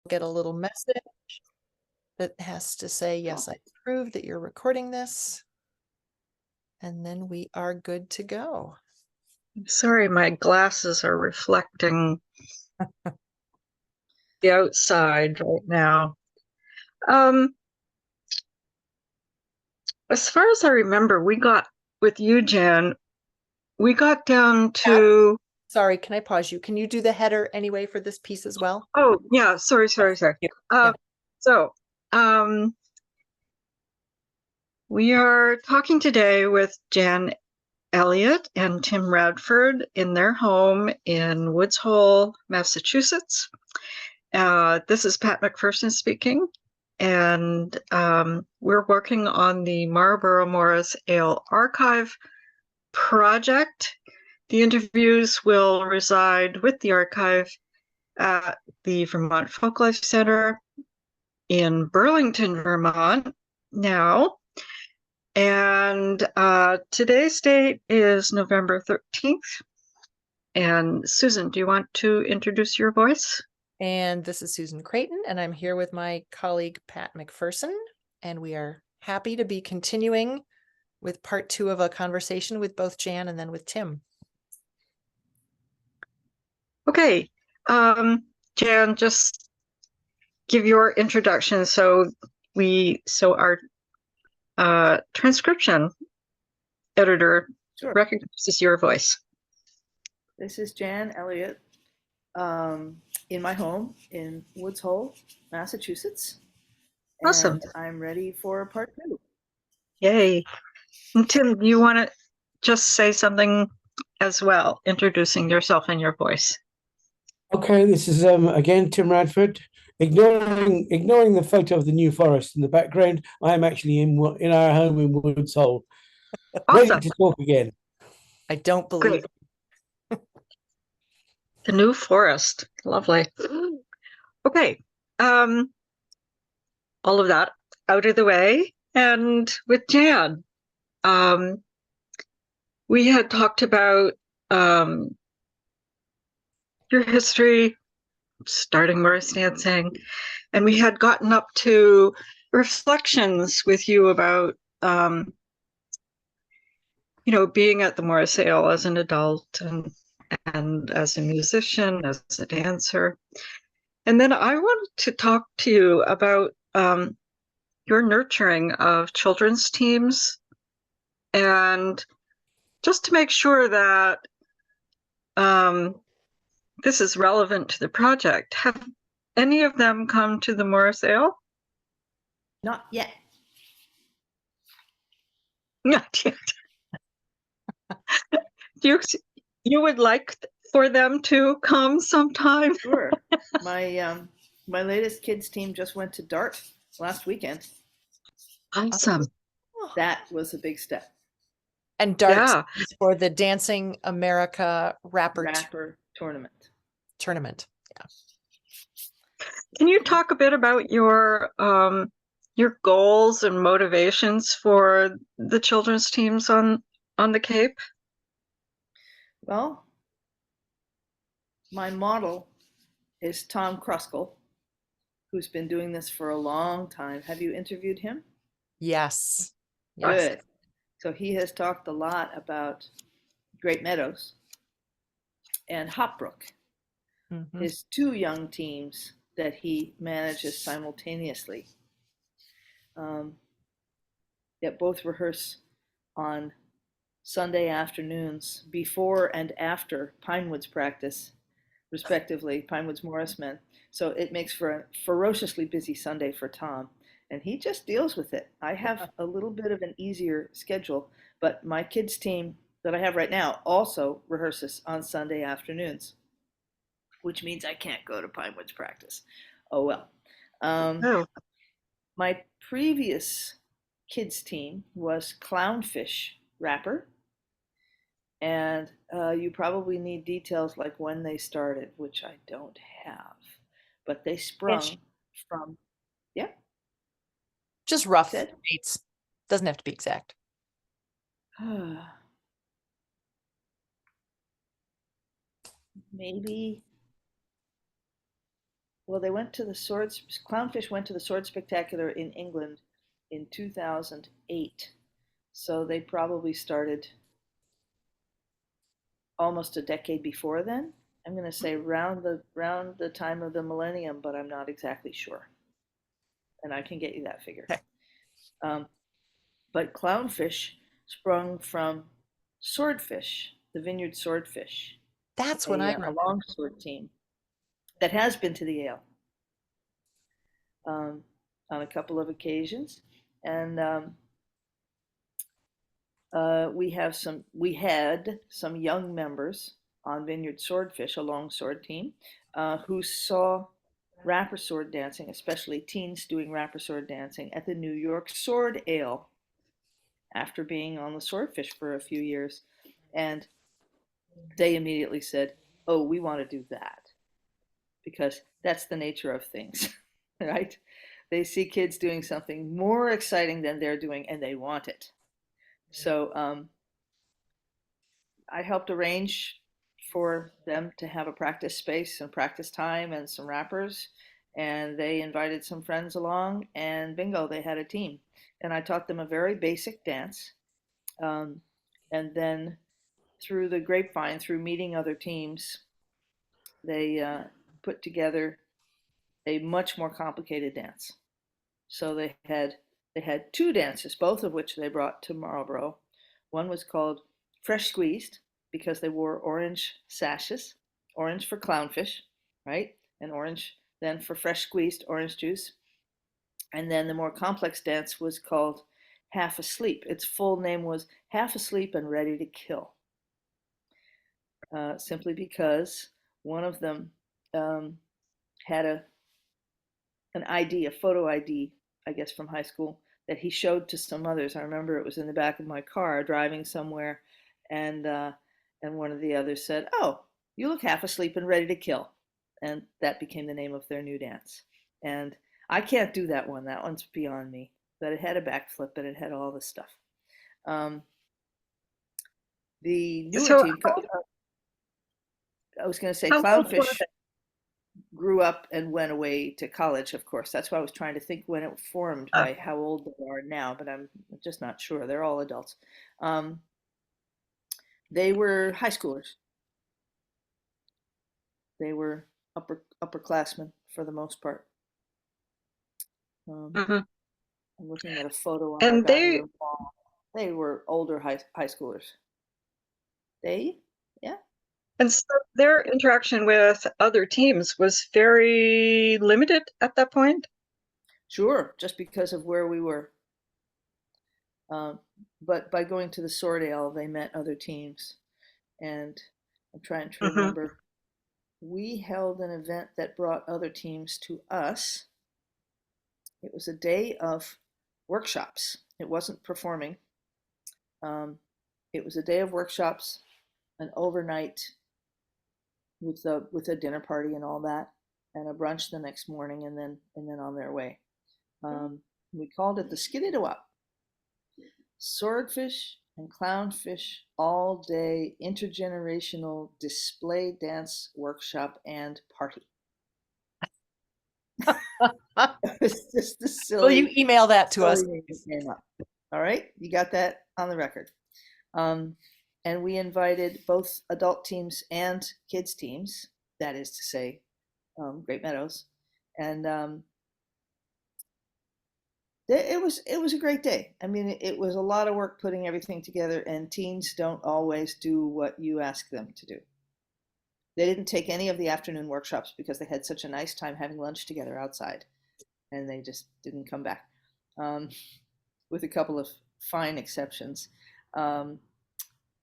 get a little message that has to say, yes, I approve that you're recording this. And then we are good to go. Sorry, my glasses are reflecting the outside right now. As far as I remember, we got with you, Jan, we got down to. Sorry, can I pause you? Can you do the header anyway for this piece as well? Oh, yeah, sorry. Yeah. So, we are talking today with Jan Elliott and Tim Radford in their home in Woods Hole, Massachusetts. This is Pat McPherson speaking, and we're working on the Marlboro Morris Ale Archive project. The interviews will reside with the archive at the Vermont Folklife Center in Burlington, Vermont now. And today's date is November 13th. And Susan, do you want to introduce your voice? And this is Susan Creighton, and I'm here with my colleague, Pat McPherson, and we are happy to be continuing with part 2 of a conversation with both Jan and then with Tim. Okay, Jan, just give your introduction so our transcription editor recognizes your voice. This is Jan Elliott in my home in Woods Hole, Massachusetts. Awesome. And I'm ready for part 2. Yay. And Tim, do you want to just say something as well, introducing yourself and your voice? Okay, this is again Tim Radford. Ignoring the photo of the New Forest in the background, I am actually in our home in Woods Hole. Awesome. Ready to talk again. I don't believe it. The New Forest, lovely. Okay, all of that out of the way, and with Jan, we had talked about your history, starting Morris dancing, and we had gotten up to reflections with you about being at the Morris Ale as an adult and as a musician, as a dancer. And then I wanted to talk to you about your nurturing of children's teams, and just to make sure that this is relevant to the project. Have any of them come to the Morris Ale? Not yet. Not yet. You would like for them to come sometime? Sure. My latest kids team just went to Dart last weekend. Awesome. That was a big step. And Dart is for the Dancing America Rapper Tournament. Yeah. Can you talk a bit about your goals and motivations for the children's teams on the Cape? Well, my model is Tom Kruskal, who's been doing this for a long time. Have you interviewed him? Yes. Good. So he has talked a lot about Great Meadows and Hopbrook, his 2 young teams that he manages simultaneously. That both rehearse on Sunday afternoons before and after Pinewoods practice, respectively, Pinewoods Morrismen. So it makes for a ferociously busy Sunday for Tom, and he just deals with it. I have a little bit of an easier schedule, but my kids team that I have right now also rehearses on Sunday afternoons, which means I can't go to Pinewoods practice. Oh well. My previous kids team was Clownfish Rapper, and you probably need details like when they started, which I don't have, but they sprung from just rough dates. Doesn't have to be exact. Maybe Well, they went to the Clownfish went to the Sword Spectacular in England in 2008. So they probably started almost a decade before then. I'm going to say round the time of the millennium, but I'm not exactly sure. And I can get you that figure. Okay. But Clownfish sprung from Swordfish, the Vineyard Swordfish, That's what I a remember. longsword team that has been to the ale on a couple of occasions, and we had some young members on Vineyard Swordfish, a longsword team, who saw rapper sword dancing, especially teens doing rapper sword dancing at the New York Sword Ale after being on the Swordfish for a few years. And they immediately said, oh, we want to do that, because that's the nature of things, right? They see kids doing something more exciting than they're doing, and they want it. So I helped arrange for them to have a practice space and practice time and some rappers, and they invited some friends along, and bingo, they had a team. And I taught them a very basic dance. And then through the grapevine, through meeting other teams, they put together a much more complicated dance. So they had two dances, both of which they brought to Marlboro. One was called Fresh Squeezed, because they wore orange sashes, orange for Clownfish, right? And orange then for Fresh Squeezed orange juice. And then the more complex dance was called Half Asleep. Its full name was Half Asleep and Ready to Kill. Simply because one of them had an ID, a photo ID, I guess from high school, that he showed to some others. I remember it was in the back of my car driving somewhere, and one of the others said, "Oh, you look half asleep and ready to kill," and that became the name of their new dance. And I can't do that one. That one's beyond me. But it had a backflip and it had all this stuff. The newer team, I was going to say, Clownfish grew up and went away to college, of course. That's why I was trying to think when it formed by how old they are now, but I'm just not sure. They're all adults. They were high schoolers. They were upperclassmen for the most part. I'm looking at a photo on our dining room wall. They were older high schoolers. Yeah. And so their interaction with other teams was very limited at that point? Sure, just because of where we were. But by going to the Sword Ale, they met other teams. And I'm trying to remember. We held an event that brought other teams to us. It was a day of workshops. It wasn't performing. It was a day of workshops, an overnight with a dinner party and all that, and a brunch the next morning, and then on their way. We called it the Skididoo Up. Swordfish and Clownfish all day intergenerational display dance workshop and party. It's just the silly. Will you email that to us? All right, you got that on the record. And we invited both adult teams and kids teams, that is to say, Great Meadows, and it was a great day. I mean, it was a lot of work putting everything together, and teens don't always do what you ask them to do. They didn't take any of the afternoon workshops because they had such a nice time having lunch together outside, and they just didn't come back, with a couple of fine exceptions.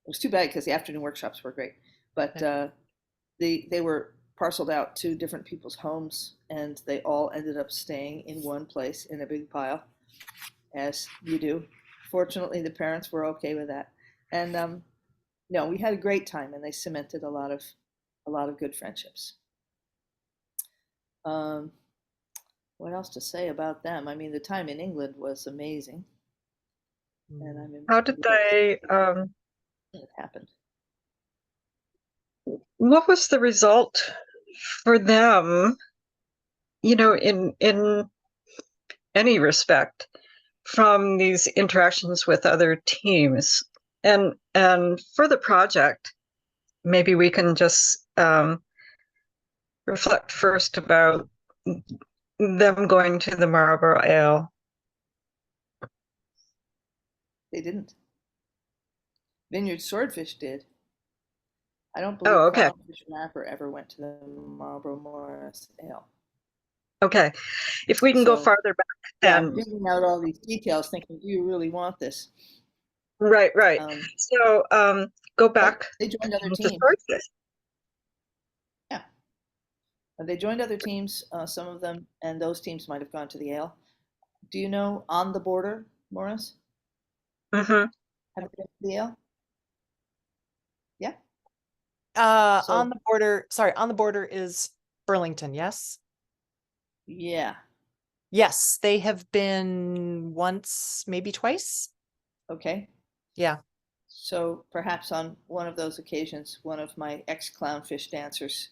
It was too bad because the afternoon workshops were great, but they were parceled out to different people's homes, and they all ended up staying in one place in a big pile, as you do. Fortunately, the parents were okay with that, and no, we had a great time, and they cemented a lot of good friendships. What else to say about them? I mean, the time in England was amazing, and how did they? It happened. What was the result for them in any respect from these interactions with other teams. And for the project, maybe we can just reflect first about them going to the Marlboro Ale. They didn't. Vineyard Swordfish did. I don't believe Oh, okay. Clownfish Wrapper ever went to the Marlboro Morris Ale. Okay. If we can go So, farther back, yeah, I'm then. digging out all these details, thinking, do you really want this? Right. So go But back they joined other to teams. Swordfish. Yeah, they joined other teams. Some of them, and those teams might have gone to the Ale. Do you know On the Border, Morris? Mm-hmm. Have you been to the Ale? Yeah. So, On the border. Sorry, On the Border is Burlington. Yes. yeah. Yes, they have been once, maybe twice. Okay. Yeah. So perhaps on one of those occasions, one of my ex-clownfish dancers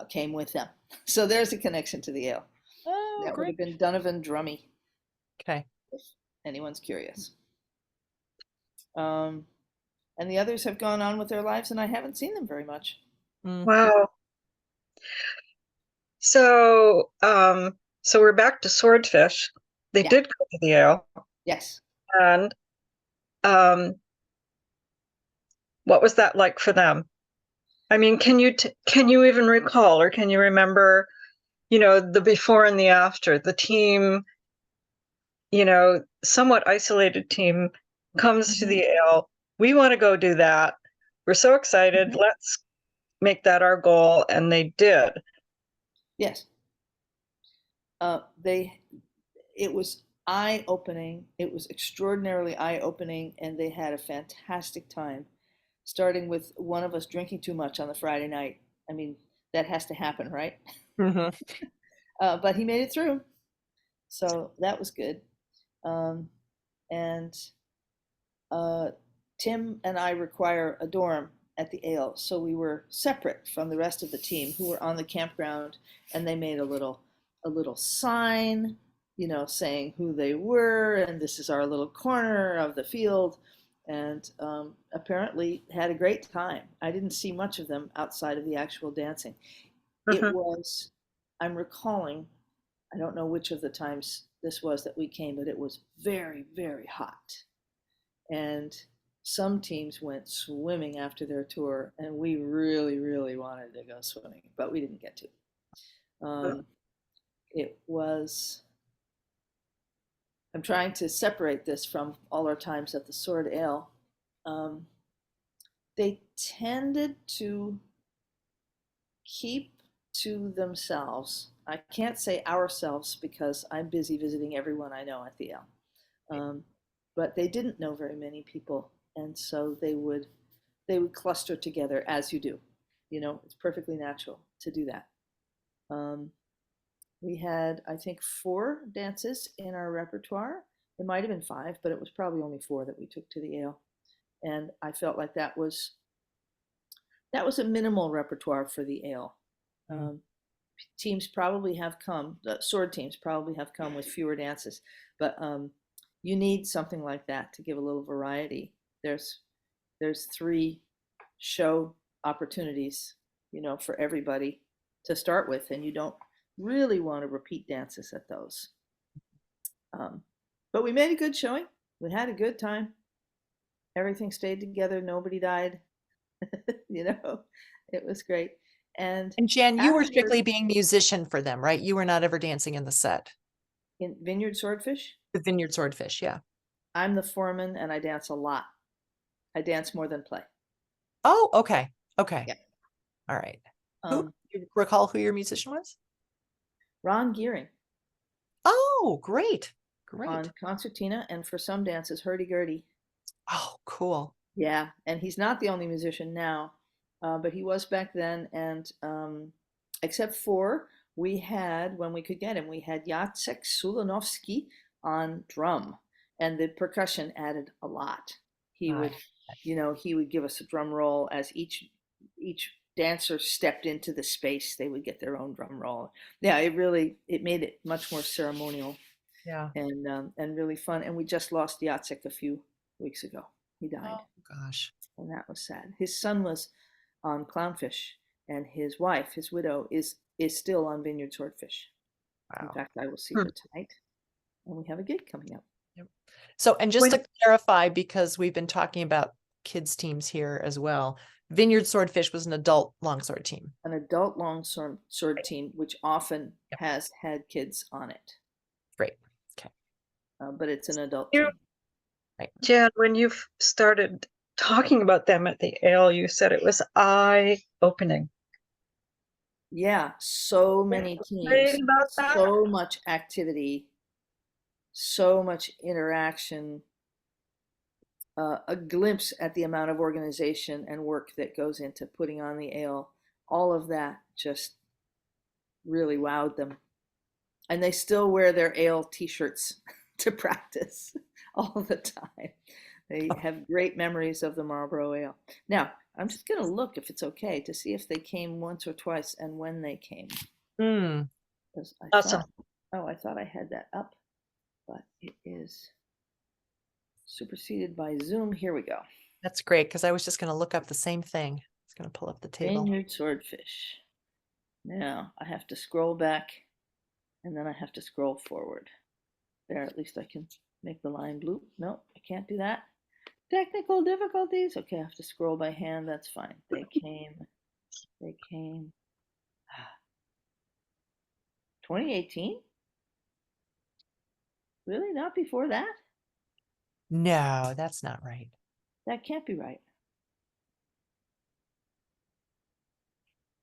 came with them. So there's a connection to the Ale. Oh, That would great. have been Donovan Drummy, Okay. if anyone's curious. And the others have gone on with their lives, and I haven't seen them very much. Wow. So so we're back to Swordfish. They Yeah. did go to the Ale. Yes. And what was that like for them? I mean, can you even recall, or can you remember, the before and the after? The team, somewhat isolated team comes to the Ale. We want to go do that. We're so excited. Let's make that our goal. And they did. Yes. It was eye-opening. It was extraordinarily eye-opening, and they had a fantastic time, starting with one of us drinking too much on the Friday night. I mean, that has to happen, right? But he made it through. So that was good. And Tim and I require a dorm at the Ale, so we were separate from the rest of the team who were on the campground, and they made a little sign, saying who they were, and this is our little corner of the field, and apparently had a great time. I didn't see much of them outside of the actual dancing. It was, I'm recalling, I don't know which of the times this was that we came, but it was very, very hot. And some teams went swimming after their tour, and we really, really wanted to go swimming, but we didn't get to. It was, I'm trying to separate this from all our times at the Sword Ale. They tended to keep to themselves. I can't say ourselves because I'm busy visiting everyone I know at the Ale. But they didn't know very many people, and so they would cluster together as you do. It's perfectly natural to do that. We had, I think, 4 dances in our repertoire. It might have been 5, but it was probably only 4 that we took to the Ale, and I felt like that was a minimal repertoire for the Ale. Teams probably have come, the sword teams probably have come with fewer dances, but you need something like that to give a little variety. There's 3 show opportunities, for everybody to start with, and you don't really want to repeat dances at those. But we made a good showing. We had a good time. Everything stayed together. Nobody died. It was great. And Jan, you were strictly being musician for them, right? You were not ever dancing in the set. In Vineyard Swordfish? The Vineyard Swordfish, yeah. I'm the foreman, and I dance a lot. I dance more than play. Oh, okay. Okay. Yeah. All right. Do you recall who your musician was? Ron Gearing. Oh, great. Great. On concertina, and for some dances, hurdy-gurdy. Oh, cool. Yeah, and he's not the only musician now, but he was back then, and except for, we had, when we could get him, we had Jacek Sulanovsky on drum, and the percussion added a lot. He would, he would give us a drum roll as each dancers stepped into the space, they would get their own drum roll. Yeah, it made it much more ceremonial Yeah. and really fun. And we just lost Jacek a few weeks ago. He died, Oh gosh. and that was sad. His son was on Clownfish, and his wife, his widow, is still on Vineyard Swordfish. In Wow. fact, I will see her tonight, and we have a gig coming up. Yep. So, and just to clarify, because we've been talking about kids teams here as well, Vineyard Swordfish was an adult longsword team. An adult longsword team, which often has had kids on it. Great. Okay. But it's an adult team. Right. Jan, when you started talking about them at the ale, you said it was eye-opening. Yeah, so many teams, so much activity, so much interaction, a glimpse at the amount of organization and work that goes into putting on the ale. All of that just really wowed them. And they still wear their ale t-shirts to practice all the time. They have great memories of the Marlboro Ale. Now, I'm just going to look, if it's okay, to see if they came once or twice and when they came. Awesome. I thought I had that up, but it is superseded by Zoom. Here we go. That's great, because I was just going to look up the same thing. It's going to pull up the table. Vineyard Swordfish. Now, I have to scroll back, and then I have to scroll forward. There, at least I can make the line blue. No, I can't do that. Technical difficulties. Okay, I have to scroll by hand. That's fine. They came. 2018? Really? Not before that? No, that's not right. That can't be right.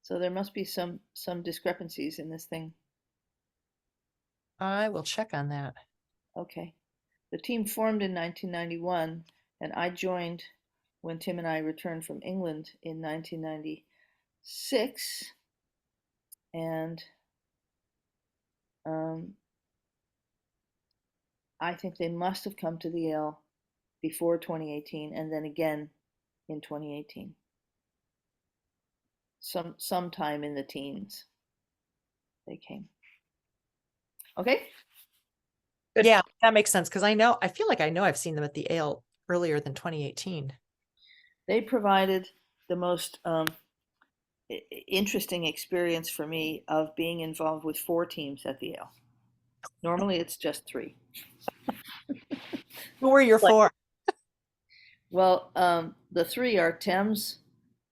So there must be some discrepancies in this thing. I will check on that. Okay. The team formed in 1991, and I joined when Tim and I returned from England in 1996. And I think they must have come to the ale before 2018, and then again in 2018. Sometime in the teens they came. Okay. Good. Yeah, that makes sense, because I feel like I know I've seen them at the ale earlier than 2018. They provided the most interesting experience for me of being involved with 4 teams at the ale. Normally it's just 3. Who were your 4? Well, the 3 are Thames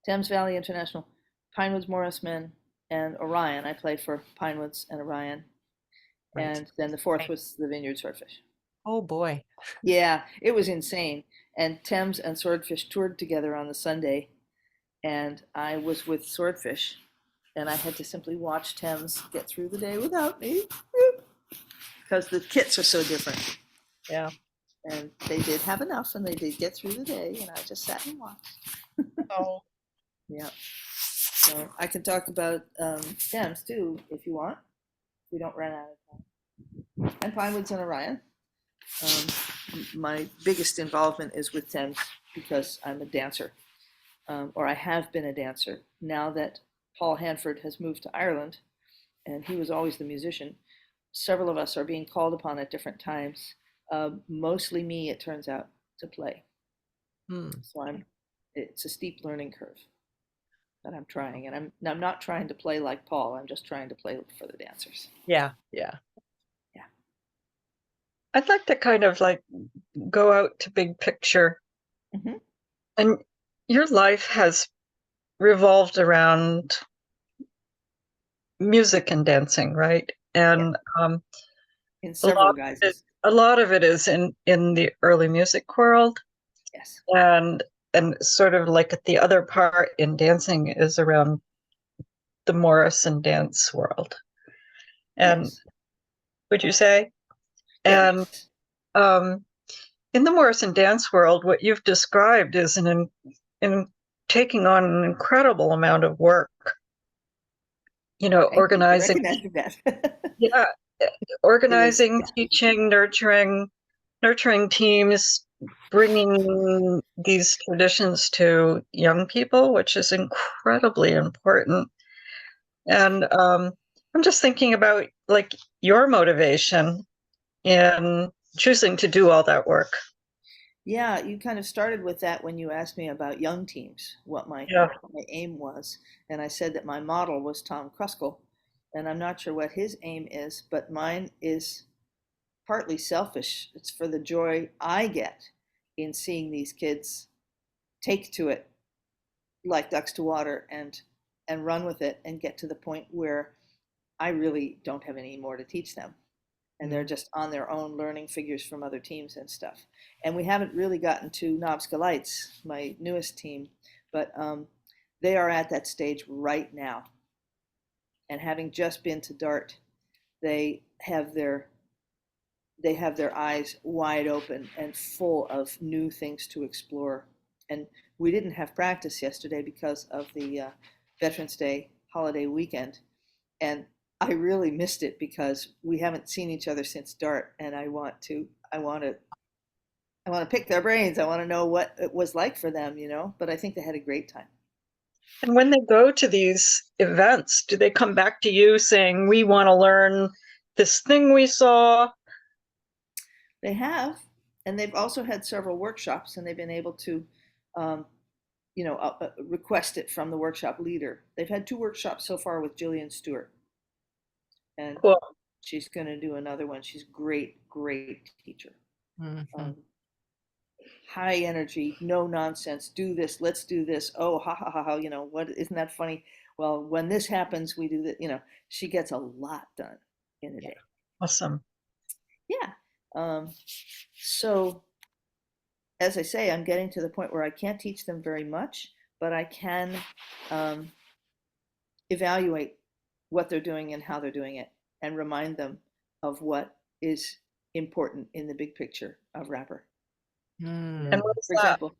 Valley International, Pinewoods Morris Men, and Orion. I played for Pinewoods and Orion. Right. And then the 4th was the Vineyard Swordfish. Oh boy. Yeah, it was insane. And Thames and Swordfish toured together on the Sunday, and I was with Swordfish, and I had to simply watch Thames get through the day without me because the kits are so different. Yeah. And they did have enough, and they did get through the day, and I just sat and watched. Oh. Yeah. So I can talk about Thames too, if you want. We don't run out of time. And Pinewoods and Orion. My biggest involvement is with Thames because I'm a dancer, or I have been a dancer. Now that Paul Hanford has moved to Ireland, and he was always the musician, several of us are being called upon at different times. Mostly me, it turns out, to play. So it's a steep learning curve that I'm trying, and I'm not trying to play like Paul. I'm just trying to play for the dancers. Yeah. I'd like to kind of like go out to big picture. Mm-hmm. And your life has revolved around music and dancing, right? And in several guises. A lot of it is in the early music world. Yes. And sort of like the other part in dancing is around the Morrison dance world. And would you say? And in the Morrison dance world, what you've described is in taking on an incredible amount of work. You know, organizing. That. Yeah, organizing, teaching, nurturing, nurturing teams, bringing these traditions to young people, which is incredibly important. And I'm just thinking about like your motivation in choosing to do all that work. Yeah, you kind of started with that when you asked me about young teams, what Yeah. my aim was. And I said that my model was Tom Kruskal. And I'm not sure what his aim is, but mine is partly selfish. It's for the joy I get in seeing these kids take to it like ducks to water and run with it and get to the point where I really don't have any more to teach them. And they're just on their own learning figures from other teams and stuff. And we haven't really gotten to Knobskalites, my newest team, but they are at that stage right now. And having just been to Dart, they have their eyes wide open and full of new things to explore. And we didn't have practice yesterday because of the Veterans Day holiday weekend. And I really missed it because we haven't seen each other since Dart, and I want to pick their brains. I want to know what it was like for them, but I think they had a great time. And when they go to these events, do they come back to you saying, we want to learn this thing we saw? They have, and they've also had several workshops, and they've been able to request it from the workshop leader. They've had 2 workshops so far with Jillian Stewart. And cool. She's going to do another one. She's great teacher. Mhm. High energy, no nonsense. Do this. Let's do this. Oh, ha ha ha ha. What? Isn't that funny? Well, when this happens, we do that. She gets a lot done in a day. Awesome. Yeah. So, as I say, I'm getting to the point where I can't teach them very much, but I can evaluate what they're doing and how they're doing it, and remind them of what is important in the big picture of rapper. And what's For that? example,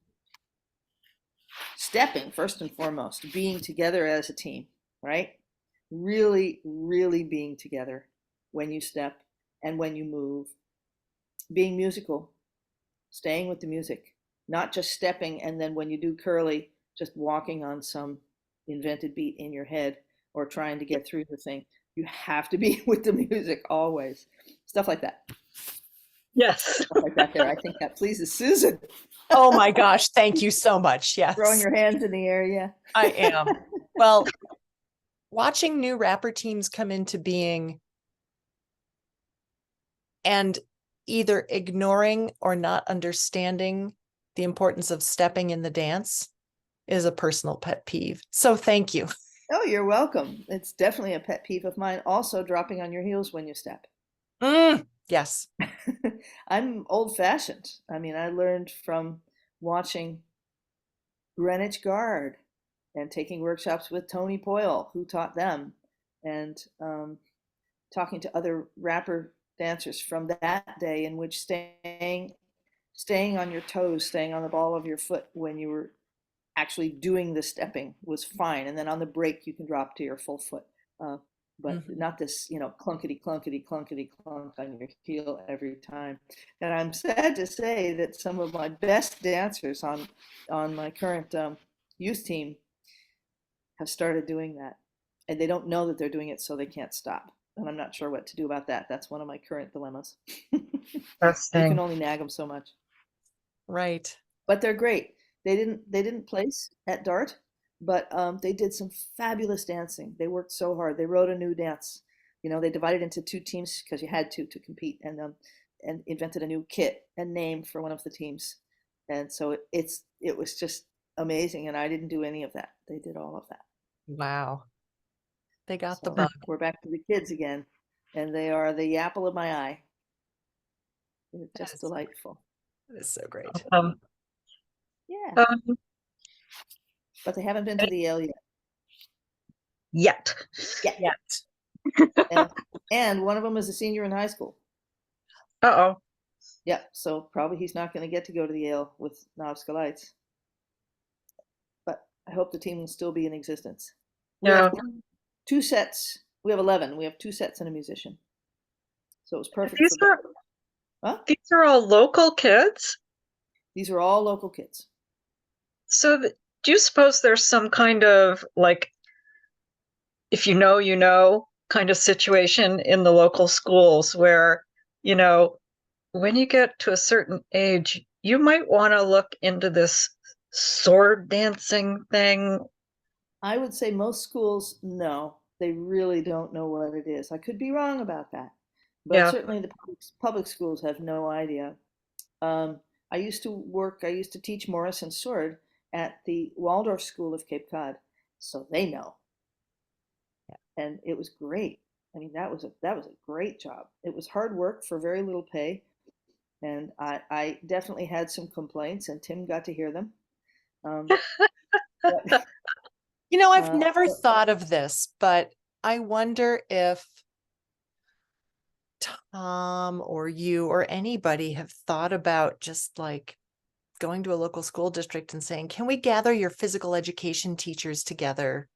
stepping first and foremost, being together as a team, right? Really, really being together when you step and when you move. Being musical, staying with the music, not just stepping and then when you do curly, just walking on some invented beat in your head or trying to get through the thing. You have to be with the music always. Stuff like that. Yes. Stuff like that there. I think that pleases Susan. Oh my gosh, thank you so much. Yes. Throwing your hands in the air, yeah. I am. Well, watching new rapper teams come into being and either ignoring or not understanding the importance of stepping in the dance is a personal pet peeve. So thank you. Oh, you're welcome. It's definitely a pet peeve of mine. Also, dropping on your heels when you step. Yes. I'm old-fashioned. I mean, I learned from watching Greenwich Guard and taking workshops with Tony Poyle, who taught them, and talking to other rapper dancers from that day, in which staying on your toes, staying on the ball of your foot when you were actually doing the stepping was fine, and then on the break you can drop to your full foot, but not this clunkety clunk on your heel every time. And I'm sad to say that some of my best dancers on my current youth team have started doing that, and they don't know that they're doing it, so they can't stop. And I'm not sure what to do about that. That's one of my current dilemmas. You can only nag them so much. Right. But they're great. They didn't place at Dart, but they did some fabulous dancing. They worked so hard. They wrote a new dance. They divided into 2 teams because you had to compete, and invented a new kit and name for one of the teams. And so it was just amazing. And I didn't do any of that. They did all of that. Wow. They got So the bug. we're back to the kids again, and they are the apple of my eye. They're just delightful. That is so great. Yeah. But they haven't been to the Ale Yet. And one of them is a senior in high school. Uh-oh. Yeah, so probably he's not going to get to go to the Ale with Knobskalites. But I hope the team will still be in existence. We have 2 sets. We have 11. We have 2 sets and a musician. So it was perfect. Huh? These are all local kids. These are all local kids. So do you suppose there's some kind of like, if you know, kind of situation in the local schools where, when you get to a certain age, you might want to look into this sword dancing thing? I would say most schools, no, they really don't know what it is. I could be wrong about that, but Yeah. certainly the public schools have no idea. Um, I used to teach Morris and Sword at the Waldorf School of Cape Cod, so they know, and it was great. I mean, that was a great job. It was hard work for very little pay, and I definitely had some complaints, and Tim got to hear them. Um, but, I've never but thought of this, but I wonder if Tom or you or anybody have thought about just like going to a local school district and saying, can we gather your physical education teachers together?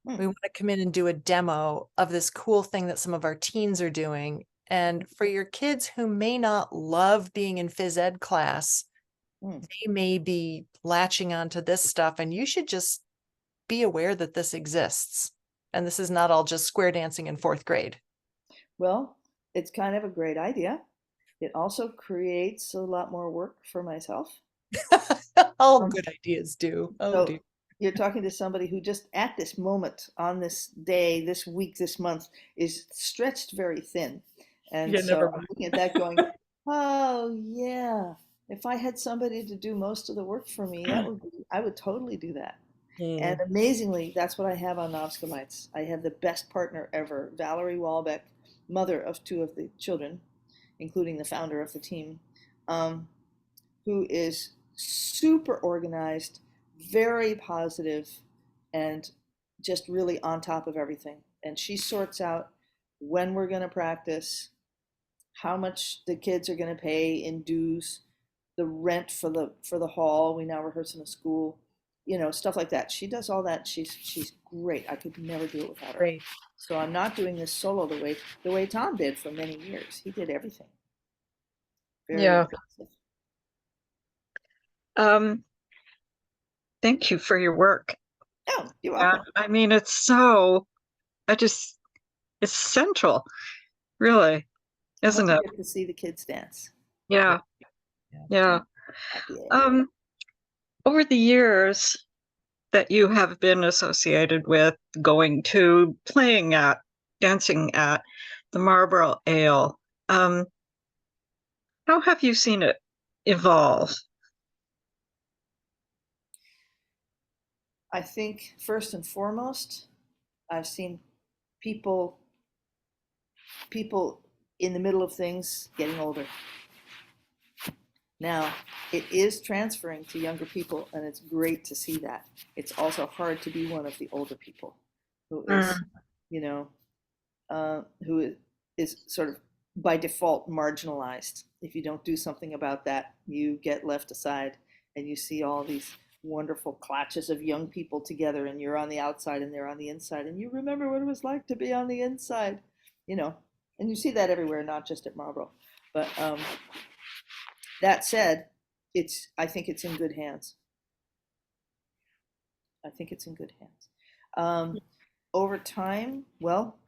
hmm, We want to come in and do a demo of this cool thing that some of our teens are doing. And for your kids who may not love being in phys ed class, hmm. they may be latching onto this stuff, and you should just be aware that this exists. And this is not all just square dancing in fourth grade. Well, it's kind of a great idea. It also creates a lot more work for myself. All Um, good ideas do. Oh, so dear. you're talking to somebody who just at this moment, on this day, this week, this month, is stretched very thin. And Yeah, so never I'm mind. looking at that going, oh yeah, if I had somebody to do most of the work for me, I would totally do that. And Mm. amazingly, that's what I have on Novskalites. I have the best partner ever, Valerie Walbeck, mother of two of the children, including the founder of the team, um, who is super organized, very positive, and just really on top of everything. And she sorts out when we're going to practice, how much the kids are going to pay in dues, the rent for the hall. We now rehearse in a school, stuff like that. She does all that. She's great. I could never do it without her. Great. So I'm not doing this solo the way Tom did for many years. He did everything. Very Yeah. impressive. Um, thank you for your work. Oh, you're Yeah, welcome. I mean, it's central, really, I hope isn't you it? get to see the kids dance. Yeah, Yeah. yeah. Happy end. Over the years that you have been associated with going to, playing at, dancing at the Marlboro Ale, how have you seen it evolve? I think first and foremost, I've seen people people in the middle of things getting older. Now, it is transferring to younger people, and it's great to see that. It's also hard to be one of the older people who is, Mm, you know, who is sort of by default marginalized. If you don't do something about that, you get left aside, and you see all these wonderful clutches of young people together, and you're on the outside and they're on the inside, and you remember what it was like to be on the inside, you know. And you see that everywhere, not just at Marlboro. But that said, I think it's in good hands. I think it's in good hands. Over time, well,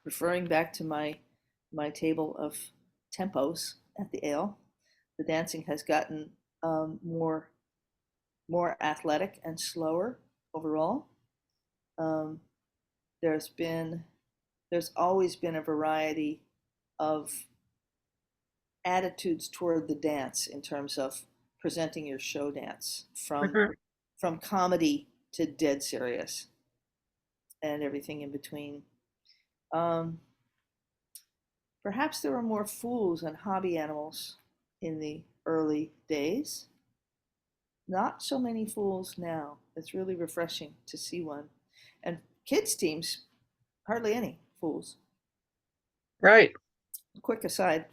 referring back to my table of tempos at the ale, the dancing has gotten more athletic and slower overall. Um, there's always been a variety of attitudes toward the dance in terms of presenting your show dance, from mhm. comedy to dead serious and everything in between. Um, Perhaps there were more fools and hobby animals in the early days. Not so many fools now. It's really refreshing to see one. And kids' teams, hardly any fools. Right. Quick aside,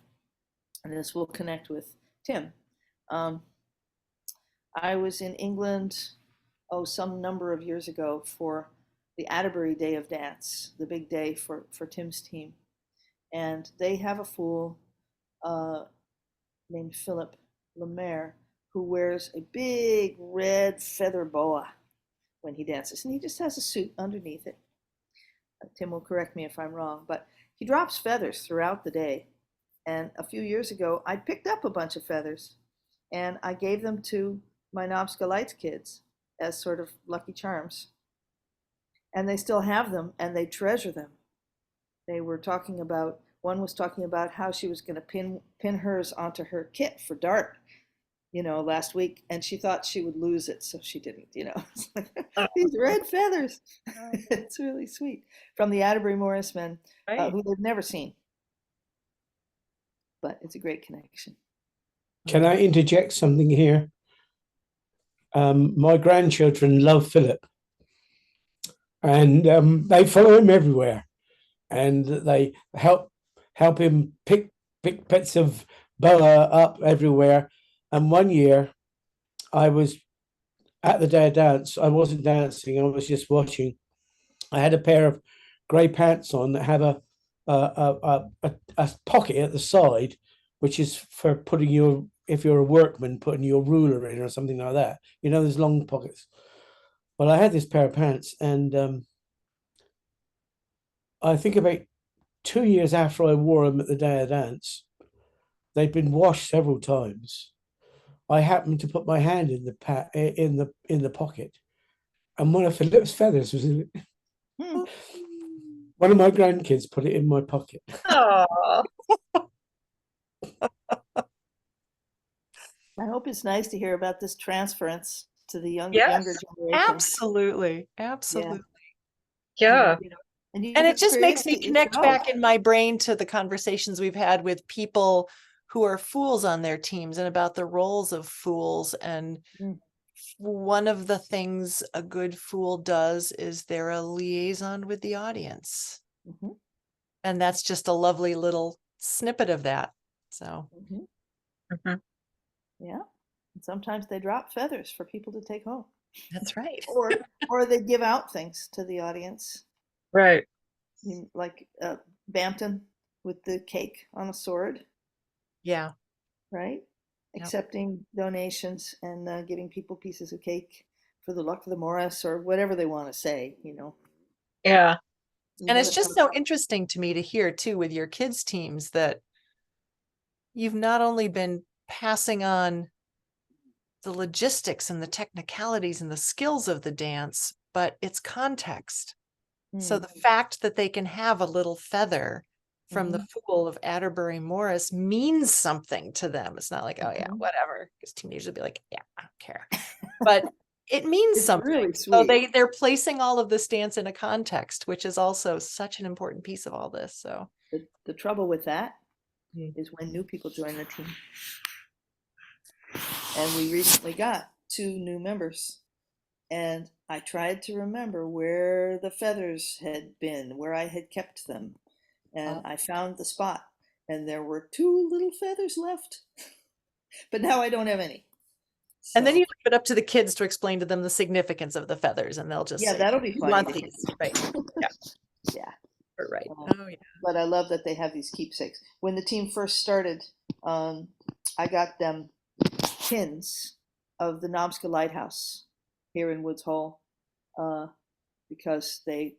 and this will connect with Tim. Um, I was in England, some number of years ago for the Atterbury Day of Dance, the big day for Tim's team. And they have a fool named Philip Lemaire, who wears a big red feather boa when he dances, and he just has a suit underneath it. Tim will correct me if I'm wrong, but he drops feathers throughout the day. And a few years ago, I picked up a bunch of feathers and I gave them to my Knobska Lights kids as sort of lucky charms. And they still have them and they treasure them. They were talking about, one was talking about how she was going to pin hers onto her kit for dart, last week, and she thought she would lose it, so she didn't, It's like, these red feathers. It's really sweet. From the Atterbury Morris men, Right. who they've never seen. But it's a great connection. Can I interject something here? My grandchildren love Philip, and they follow him everywhere, and they help him pick bits of boa up everywhere. And one year, I was at the day of dance. I wasn't dancing; I was just watching. I had a pair of grey pants on that have a pocket at the side, which is for putting if you're a workman, putting your ruler in or something like that. There's long pockets. Well, I had this pair of pants, and I think about 2 years after I wore them at the day of dance, they'd been washed several times. I happened to put my hand in the pocket, and one of Philip's feathers was in it. One of my grandkids put it in my pocket. Oh, I hope it's nice to hear about this transference to the younger Yes. generation. Absolutely. Absolutely. yeah. And it just makes me connect back in my brain to the conversations we've had with people who are fools on their teams and about the roles of fools. And one of the things a good fool does is they're a liaison with the audience. Mm-hmm. And that's just a lovely little snippet of that. So, Mm-hmm. Yeah. And sometimes they drop feathers for people to take home. that's right. or they give out things to the audience. Right. Like Bampton with the cake on a sword. Yeah. Right? Yep. Accepting donations and giving people pieces of cake for the luck of the Morris or whatever they want to say, Yeah. And it's just so interesting to me to hear too with your kids' teams that you've not only been passing on the logistics and the technicalities and the skills of the dance, but it's context. So the fact that they can have a little feather from the fool of Atterbury Morris means something to them. It's not like, oh yeah, whatever. Because teenagers will be like, yeah, I don't care. But it means It's something. really So sweet. they're placing all of this dance in a context, which is also such an important piece of all this. So The trouble with that is when new people join the team. And we recently got 2 new members. And I tried to remember where the feathers had been, where I had kept them. And I found the spot. And there were 2 little feathers left. But now I don't have any. And then you leave it up to the kids to explain to them the significance of the feathers, and they'll just say, that'll be "You funny want to these." Right. Yeah. Yeah. Right. Oh yeah. But I love that they have these keepsakes. When the team first started, I got them pins of the Knobska Lighthouse here in Woods Hole because they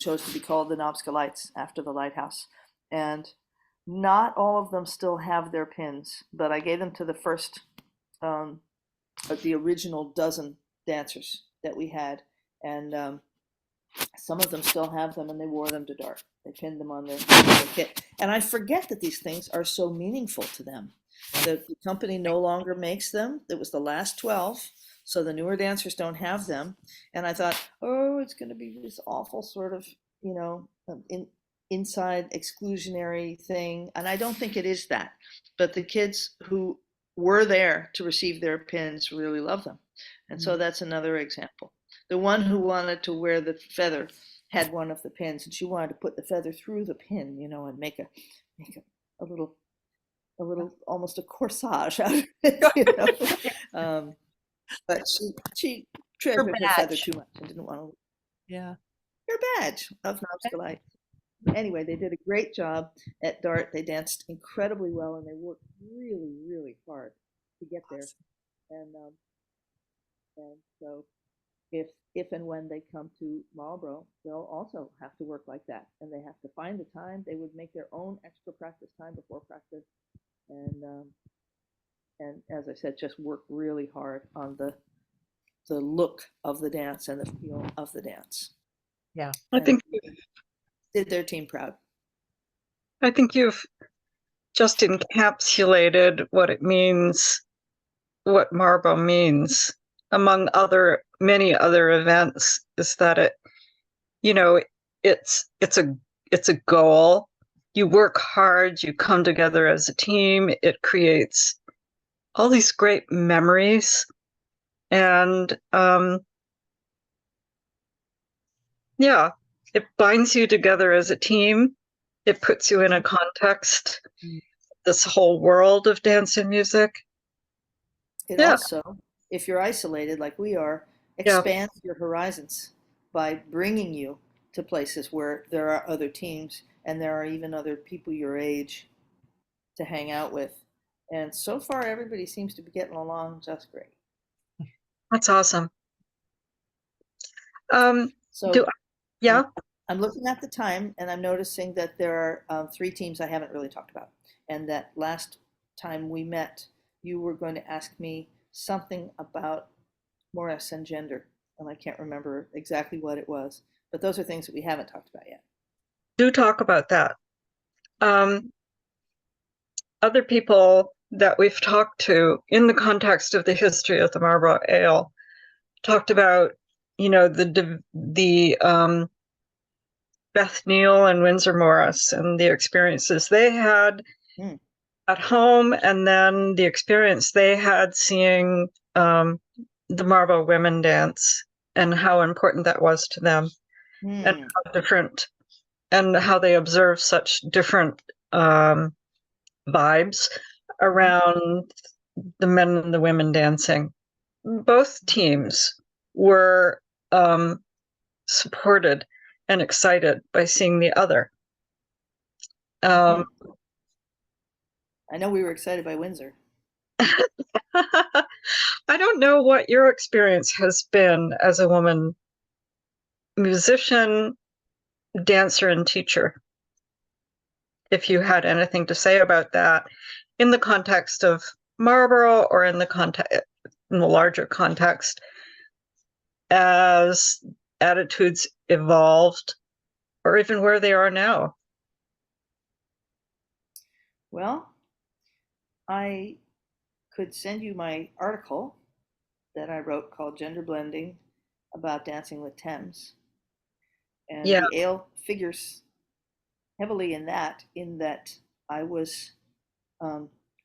chose to be called the Knobska Lights after the lighthouse. And not all of them still have their pins, but I gave them to the first of the original dozen dancers that we had. And some of them still have them, and they wore them to dart. They pinned them on their kit. And I forget that these things are so meaningful to them. The company no longer makes them. It was the last 12, so the newer dancers don't have them. And I thought, oh, it's going to be this awful sort of, inside exclusionary thing. And I don't think it is that. But the kids who were there to receive their pins really love them. And so that's another example. The one who wanted to wear the feather had one of the pins, and she wanted to put the feather through the pin, and make a little almost a corsage out of it, but she treasured her feather too much and didn't want to. Yeah. Her badge of Knobska Light. Anyway, they did a great job at Dart. They danced incredibly well, and they worked really, really hard to get there. And so if and when they come to Marlboro, they'll also have to work like that, and they have to find the time. They would make their own extra practice time before practice, and as I said, just work really hard on the look of the dance and the feel of the dance. Yeah, I think Did their team proud. I think you've just encapsulated what it means, what Marlboro means, among many other events, is that it, it's a goal. You work hard, you come together as a team, it creates all these great memories. And yeah, it binds you together as a team. It puts you in a context, this whole world of dance and music. It also, if you're isolated like we are, expands your horizons by bringing you to places where there are other teams and there are even other people your age to hang out with. And so far, everybody seems to be getting along just great. That's awesome. So yeah. I'm looking at the time, and I'm noticing that there are 3 teams I haven't really talked about. And that last time we met, you were going to ask me something about Morris and gender, and I can't remember exactly what it was. But those are things that we haven't talked about yet. Do talk about that. Other people that we've talked to in the context of the history of the Marlboro Ale talked about, the Beth Neal and Windsor Morris and the experiences they had at home, and then the experience they had seeing the Marlboro women dance and how important that was to them, and how different, and how they observe such different vibes around the men and the women dancing. Both teams were supported and excited by seeing the other. I know we were excited by Windsor. I don't know what your experience has been as a woman musician, dancer, and teacher. If you had anything to say about that in the context of Marlboro, or in the larger context as attitudes evolved, or even where they are now. Well, I could send you my article that I wrote called Gender Blending about Dancing with Thames. And the ale figures heavily in that I was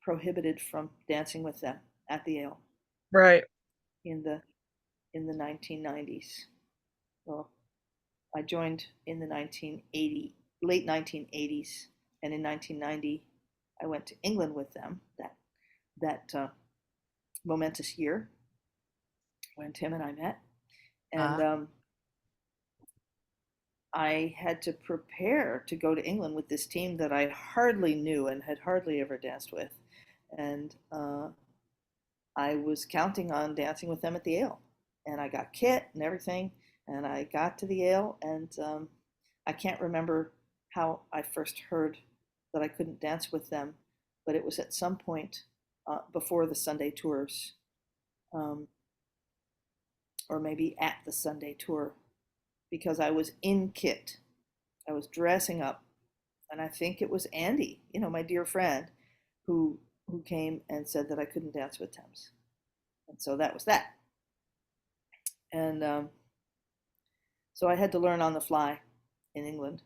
prohibited from dancing with them at the ale. Right. In the 1990s. Well, I joined in the late 1980s, and in 1990 I went to England with them. That momentous year when Tim and I met, and I had to prepare to go to England with this team that I hardly knew and had hardly ever danced with, and I was counting on dancing with them at the ale, and I got kit and everything, and I got to the ale, and I can't remember how I first heard that I couldn't dance with them, but it was at some point before the Sunday tours, or maybe at the Sunday tour, because I was in kit. I was dressing up, and I think it was Andy, my dear friend, who came and said that I couldn't dance with Thames. And so that was that. And so I had to learn on the fly in England.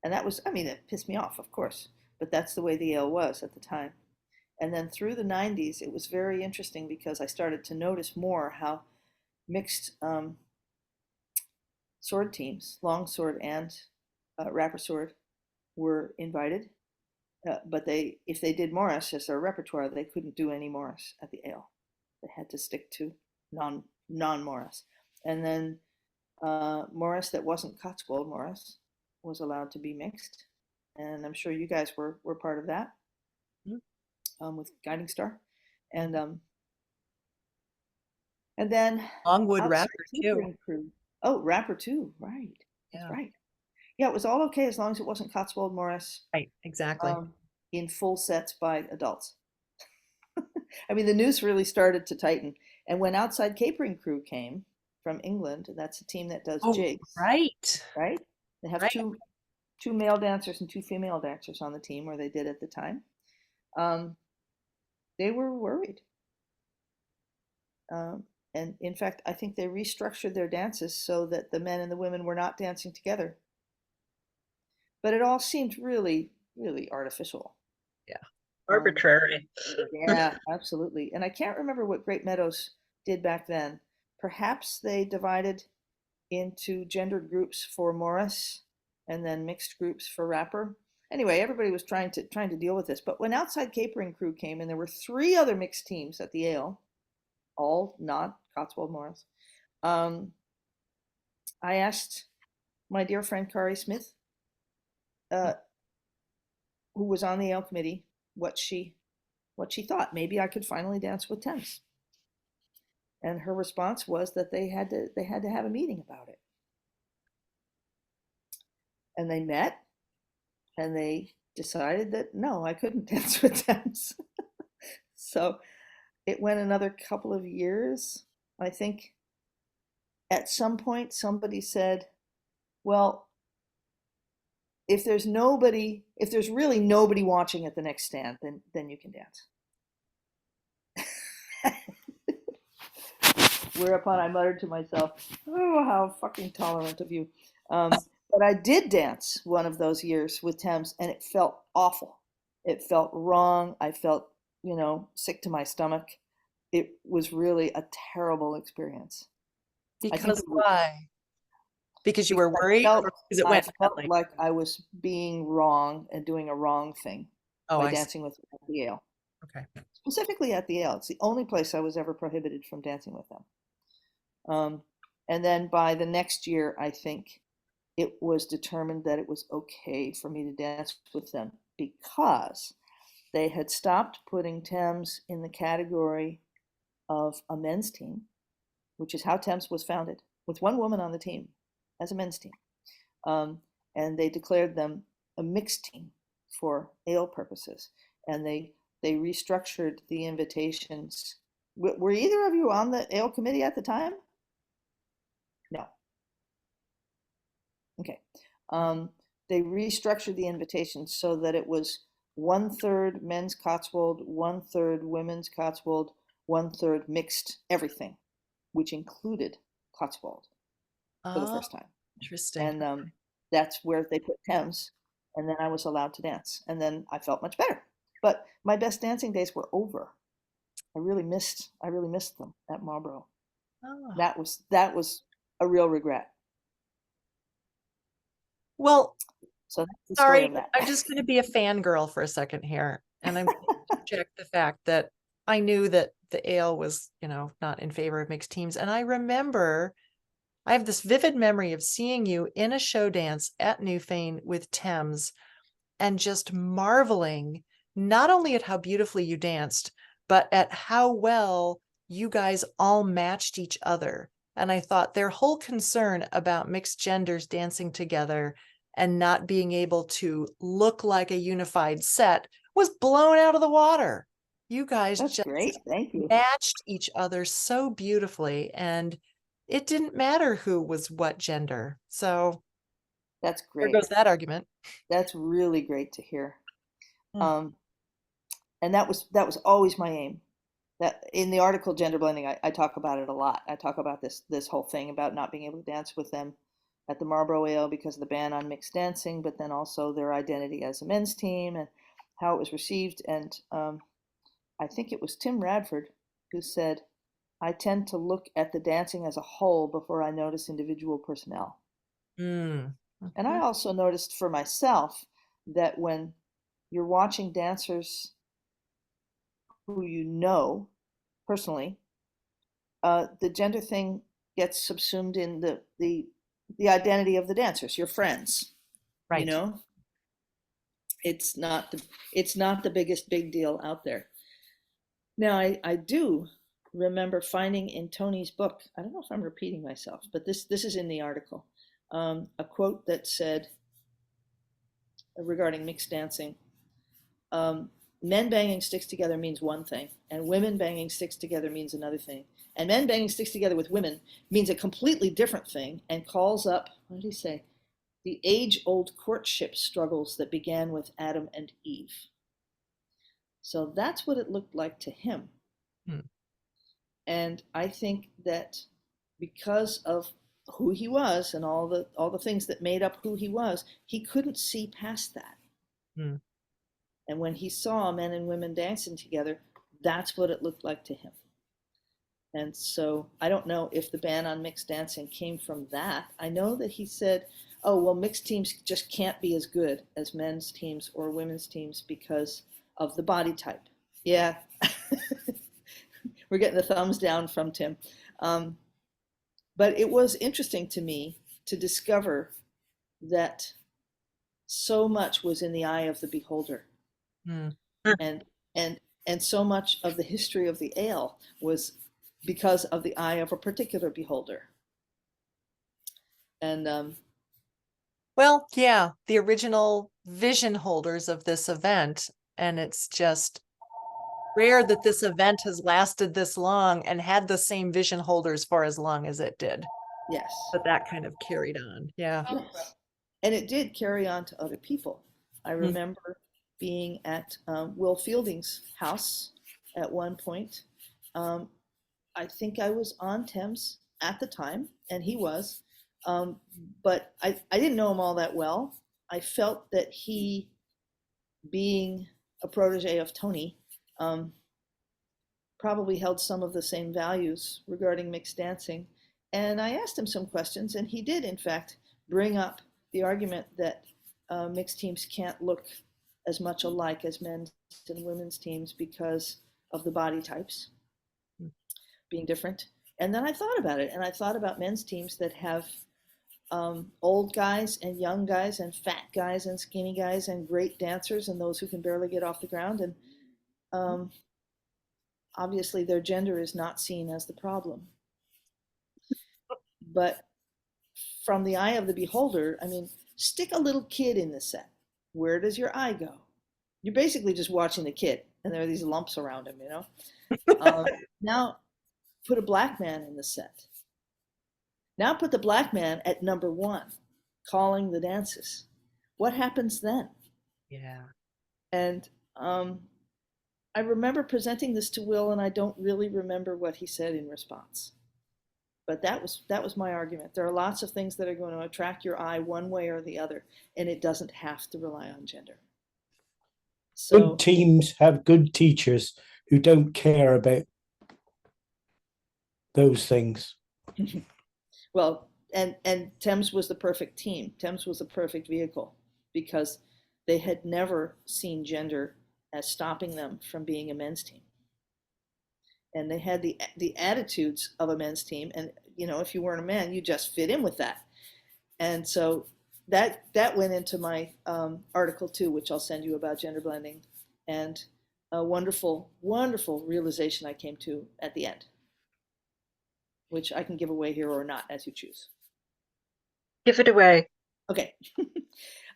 And that was, it pissed me off, of course, but that's the way the ale was at the time. And then through the 90s, it was very interesting because I started to notice more how mixed sword teams, long sword and rapper sword, were invited. But if they did Morris as their repertoire, they couldn't do any Morris at the ale. They had to stick to non-Morris. And then Morris that wasn't Cotswold Morris was allowed to be mixed, and I'm sure you guys were part of that. With Guiding Star, and then Longwood outside Rapper too. catering crew. Oh, Rapper too, right? That's Yeah. right. Yeah, it was all okay as long as it wasn't Cotswold Morris Right, exactly. in full sets by adults. I mean, the noose really started to tighten, and when Outside Capering Crew came from England, that's a team that does jigs, right. right? They have Right. two male dancers and two female dancers on the team, or they did at the time. They were worried. And in fact, I think they restructured their dances so that the men and the women were not dancing together. But it all seemed really, really artificial. Yeah. Arbitrary. Yeah, absolutely. And I can't remember what Great Meadows did back then. Perhaps they divided into gendered groups for Morris and then mixed groups for Rapper. Anyway, everybody was trying to deal with this. But when Outside Capering Crew came, and there were 3 other mixed teams at the Ale, all not Cotswold Morris, I asked my dear friend Kari Smith, who was on the Ale committee, what she thought. Maybe I could finally dance with Thames. And her response was that they had to have a meeting about it. And they met, and they decided that no, I couldn't dance with Thames. So it went another couple of years. I think at some point somebody said, well, if there's really nobody watching at the next stand, then you can dance. Whereupon I muttered to myself, oh, how fucking tolerant of you. But I did dance one of those years with Thames, and it felt awful. It felt wrong. I felt, sick to my stomach. It was really a terrible experience. Because why? Because you were worried, or because it went felt like I was being wrong and doing a wrong thing by dancing with them at the Ale. Okay. Specifically at the Ale. It's the only place I was ever prohibited from dancing with them. And then by the next year, I think it was determined that it was okay for me to dance with them because they had stopped putting Thames in the category of a men's team, which is how Thames was founded, with one woman on the team as a men's team. And they declared them a mixed team for Ale purposes. And they restructured the invitations. Were either of you on the Ale committee at the time? No. Okay. They restructured the invitations so that it was 1/3 men's Cotswold, 1/3 women's Cotswold, 1/3 mixed everything, which included Cotswold for the first time. Interesting. And that's where they put Thames, and then I was allowed to dance, and then I felt much better. But my best dancing days were over. I really missed them at Marlboro. Oh. That was a real regret. Well, so that's the sorry, story of that. I'm just going to be a fangirl for a second here, and I'm going to interject the fact that I knew that the Ale was, not in favor of mixed teams, and I remember I have this vivid memory of seeing you in a show dance at Newfane with Thames and just marveling not only at how beautifully you danced, but at how well you guys all matched each other. And I thought their whole concern about mixed genders dancing together and not being able to look like a unified set was blown out of the water. You guys That's just great. Thank you. matched each other so beautifully, and it didn't matter who was what gender. So that's great. There goes that argument. That's really great to hear. And that was always my aim. That in the article Gender Blending, I talk about it a lot. I talk about this whole thing about not being able to dance with them at the Marlboro Ale because of the ban on mixed dancing, but then also their identity as a men's team and how it was received. And I think it was Tim Radford who said, I tend to look at the dancing as a whole before I notice individual personnel. Mm. And I also noticed for myself that when you're watching dancers who you know personally, the gender thing gets subsumed in the identity of the dancers, your friends. Right. You know, it's not the biggest big deal out there. Now, I do remember finding in Tony's book, I don't know if I'm repeating myself, but this is in the article, a quote that said regarding mixed dancing, men banging sticks together means one thing, and women banging sticks together means another thing. And men banging sticks together with women means a completely different thing and calls up, what did he say? The age-old courtship struggles that began with Adam and Eve. So that's what it looked like to him. And I think that because of who he was and all the things that made up who he was, he couldn't see past that. And when he saw men and women dancing together, that's what it looked like to him. And so I don't know if the ban on mixed dancing came from that. I know that he said, oh, well, mixed teams just can't be as good as men's teams or women's teams because of the body type. Yeah, we're getting the thumbs down from Tim. But it was interesting to me to discover that so much was in the eye of the beholder. And so much of the history of the ale was because of the eye of a particular beholder. And well, yeah, the original vision holders of this event, and it's just rare that this event has lasted this long and had the same vision holders for as long as it did. yes, But that kind of carried on. Yeah. yes. And it did carry on to other people. I remember being at Will Fielding's house at one point. I think I was on Thames at the time, and he was. But I didn't know him all that well. I felt that he, being a protege of Tony, probably held some of the same values regarding mixed dancing. And I asked him some questions, and he did, in fact, bring up the argument that mixed teams can't look as much alike as men's and women's teams because of the body types being different. And then I thought about it, and I thought about men's teams that have old guys and young guys and fat guys and skinny guys and great dancers and those who can barely get off the ground. And obviously their gender is not seen as the problem. But from the eye of the beholder, I mean, stick a little kid in the set. Where does your eye go? You're basically just watching the kid, and there are these lumps around him, you know? Now put a black man in the set. Now put the black man at number one, calling the dances. What happens then? Yeah. And I remember presenting this to Will, and I don't really remember what he said in response. But that was my argument. There are lots of things that are going to attract your eye one way or the other, and it doesn't have to rely on gender. So, good teams have good teachers who don't care about those things. well, and Thames was the perfect team. Thames was the perfect vehicle because they had never seen gender as stopping them from being a men's team. And they had the attitudes of a men's team. And, you know, if you weren't a man, you just fit in with that. And so that went into my article too, which I'll send you about gender blending, and a wonderful, wonderful realization I came to at the end, which I can give away here or not, as you choose. Give it away. Okay.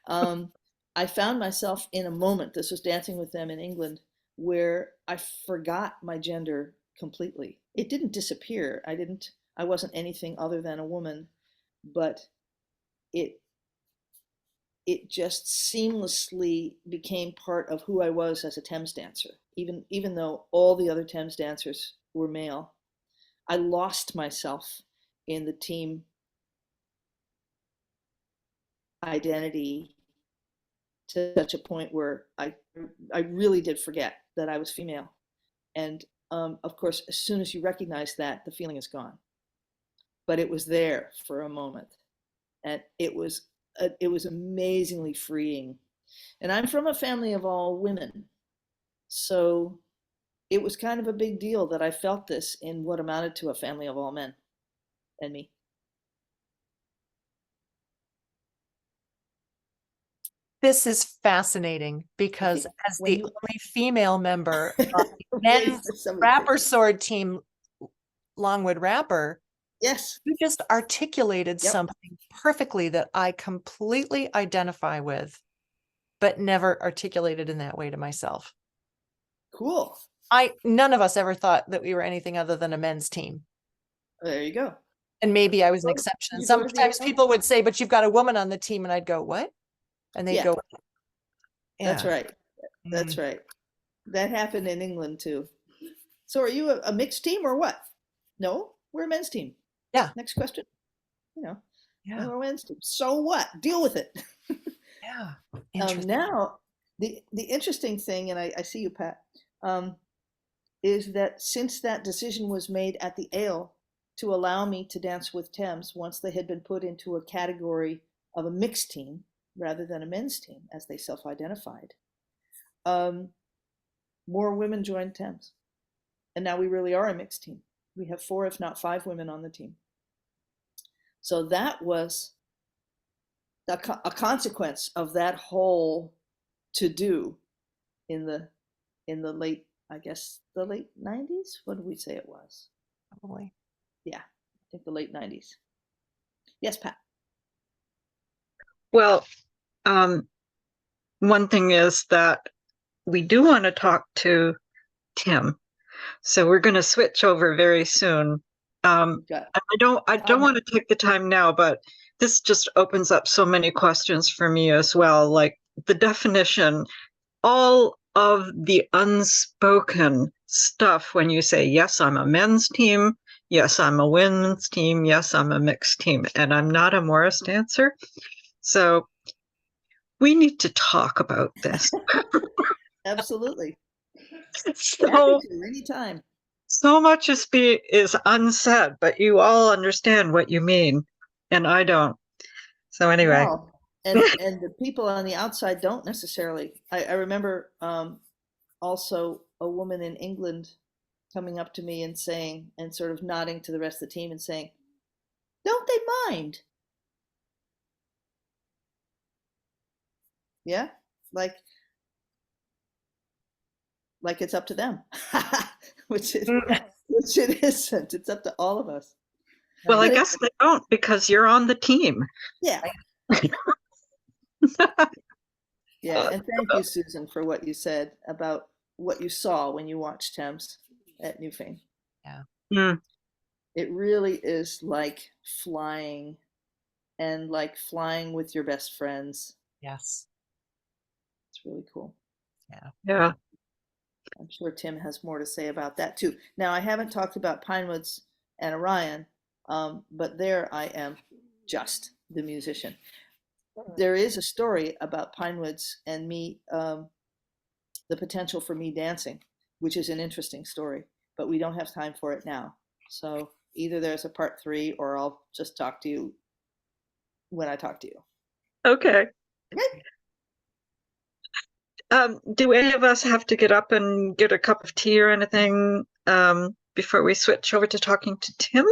I found myself in a moment, this was Dancing with Them in England, where I forgot my gender completely. It didn't disappear. I wasn't anything other than a woman, but it just seamlessly became part of who I was as a Thames dancer. Even though all the other Thames dancers were male, I lost myself in the team identity to such a point where I really did forget that I was female. And of course, as soon as you recognize that, the feeling is gone. But it was there for a moment, and it was amazingly freeing. And I'm from a family of all women, so it was kind of a big deal that I felt this in what amounted to a family of all men and me. This is fascinating because think as when the you- only female member of the Wait men's for somebody to- rapper sword team, Longwood Rapper, Yes. you just articulated Yep. something perfectly that I completely identify with, but never articulated in that way to myself. Cool. None of us ever thought that we were anything other than a men's team. There you go. And maybe I was an Oh, exception. you go to the Sometimes AL? people would say, but you've got a woman on the team. And I'd go, what? And they'd Yeah. go, That's "Yeah." right. That's right. That happened in England too. So are you a mixed team or what? No, we're a men's team. Yeah. Next question. You know, Yeah. we're a men's team. So what? Deal with it. Yeah. Interesting. Now, the interesting thing, and I see you, Pat, is that since that decision was made at the Ale to allow me to dance with Thames once they had been put into a category of a mixed team rather than a men's team, as they self-identified, more women joined Thames. And now we really are a mixed team. We have 4, if not 5 women on the team. So that was a consequence of that whole to-do in the late, I guess, the late 90s? What did we say it was? Probably. Yeah, I think the late 90s. Yes, Pat. Well, one thing is that we do want to talk to Tim, so we're going to switch over very soon. I don't want to take the time now, but this just opens up so many questions for me as well, like the definition, all of the unspoken stuff when you say, yes, I'm a men's team, yes, I'm a women's team, yes, I'm a mixed team, and I'm not a Morris dancer. So we need to talk about this. Absolutely. So anytime. So much is unsaid, but you all understand what you mean, and I don't. So anyway. No. And the people on the outside don't necessarily. I remember also a woman in England coming up to me and saying, and sort of nodding to the rest of the team and saying, don't they mind? Yeah, like it's up to them, which it isn't. It's up to all of us. Well, I guess they don't, because you're on the team. Yeah. Yeah, and thank you, Susan, for what you said about what you saw when you watched Thames at Newfane. Yeah. Mm. It really is like flying, and like flying with your best friends. Yes. It's really cool. Yeah. Yeah. I'm sure Tim has more to say about that too. Now, I haven't talked about Pinewoods and Orion, but there I am just the musician. There is a story about Pinewoods and me, the potential for me dancing, which is an interesting story, but we don't have time for it now. So either there's a part 3 or I'll just talk to you when I talk to you. Okay. Okay. Do any of us have to get up and get a cup of tea or anything before we switch over to talking to Tim?